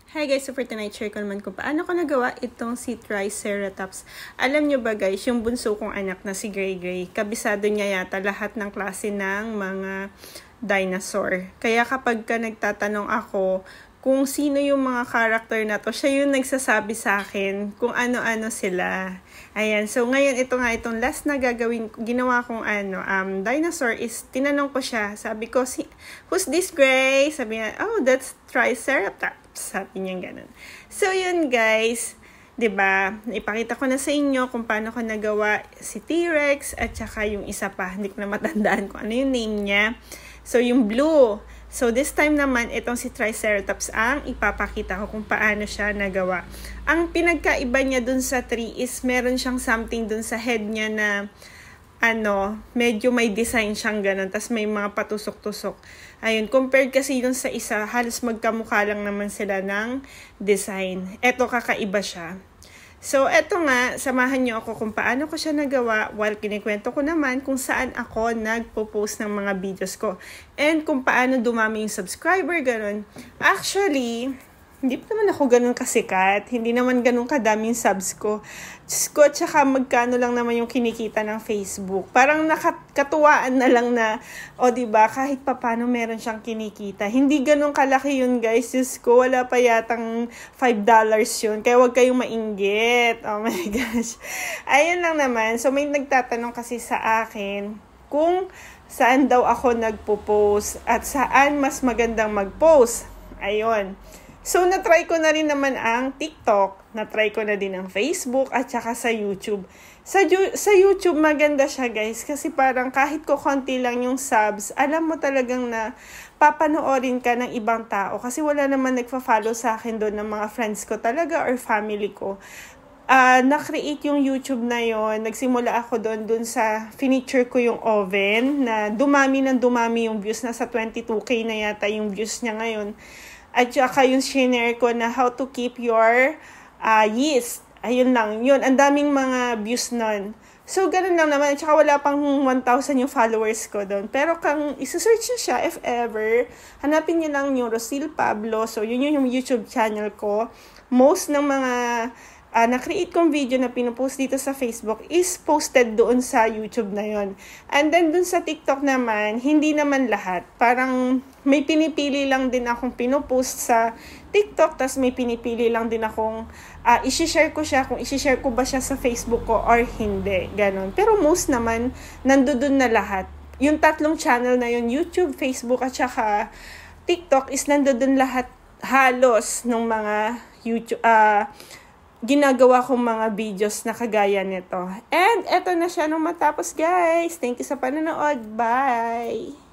Hi guys, so for tonight, share ko naman kung paano ko nagawa itong si Triceratops. Alam nyo ba guys, yung bunso kong anak na si Gray Gray, kabisado niya yata lahat ng klase ng mga dinosaur. Kaya kapag ka nagtatanong ako kung sino yung mga character na to, siya yung nagsasabi sa akin kung ano-ano sila. Ayan, so ngayon ito nga itong last na ginawa kong dinosaur is tinanong ko siya. Sabi ko, who's this Gray? Sabi niya, oh, that's Triceratops. Sabi niya ganun. So yun guys, 'di ba? Ipakita ko na sa inyo kung paano ko nagawa si T-Rex at saka yung isa pa, hindi ko na matandaan kung ano yung name niya. So yung blue. So this time naman itong si Triceratops ang ipapakita ko kung paano siya nagawa. Ang pinagkaiba niya dun sa tree is meron siyang something dun sa head niya na medyo may design siyang ganun, tas may mga patusok-tusok. Ayun, compared kasi dun sa isa, halos magkamukha lang naman sila ng design. Eto, kakaiba siya. So, eto nga, samahan niyo ako kung paano ko siya nagawa while kinikwento ko naman kung saan ako nagpo-post ng mga videos ko. And kung paano dumami yung subscriber, ganun. Actually, hindi pa naman ako ganun kasikat. Hindi naman ganun kadaming subs ko. Diyos ko, tsaka magkano lang naman yung kinikita ng Facebook. Parang nakatuwaan na lang na, diba, kahit papano meron siyang kinikita. Hindi ganun kalaki yun, guys. Diyos ko, wala pa yatang $5 yun. Kaya huwag kayong mainggit. Oh my gosh. Ayun lang naman. So, may nagtatanong kasi sa akin kung saan daw ako nagpo-post at saan mas magandang mag-post. Ayun. So, na-try ko na rin naman ang TikTok, na-try ko na din ang Facebook, at saka sa YouTube. Sa YouTube, maganda siya guys, kasi parang kahit ko konti lang yung subs, alam mo talagang na papanoorin ka ng ibang tao, kasi wala naman nagpa-follow sa akin doon ng mga friends ko talaga or family ko. Na-create yung YouTube na yon. Nagsimula ako doon sa finiture ko yung oven, na dumami yung views, nasa 22K na yata yung views niya ngayon. At saka yung shinare ko na how to keep your yeast. Ayun lang, yun. Ang daming mga views nun. So, ganun lang naman. At saka wala pang 1,000 yung followers ko doon. Pero kung isa-search nyo siya, if ever, hanapin nyo lang yung Rosil Pablo. So, yun yung YouTube channel ko. Most ng mga na-create kong video na pinupost dito sa Facebook is posted doon sa YouTube na yon. And then doon sa TikTok naman, hindi naman lahat. Parang may pinipili lang din akong pinupost sa TikTok, tas may pinipili lang din akong isi-share ko siya, kung isi-share ko ba siya sa Facebook ko or hindi. Ganon. Pero most naman, nandoon na lahat. Yung tatlong channel na yun, YouTube, Facebook, at saka TikTok, is nandoon lahat halos ng mga YouTube, ginagawa kong mga videos na kagaya nito. And eto na siya nung matapos guys. Thank you sa panonood. Bye!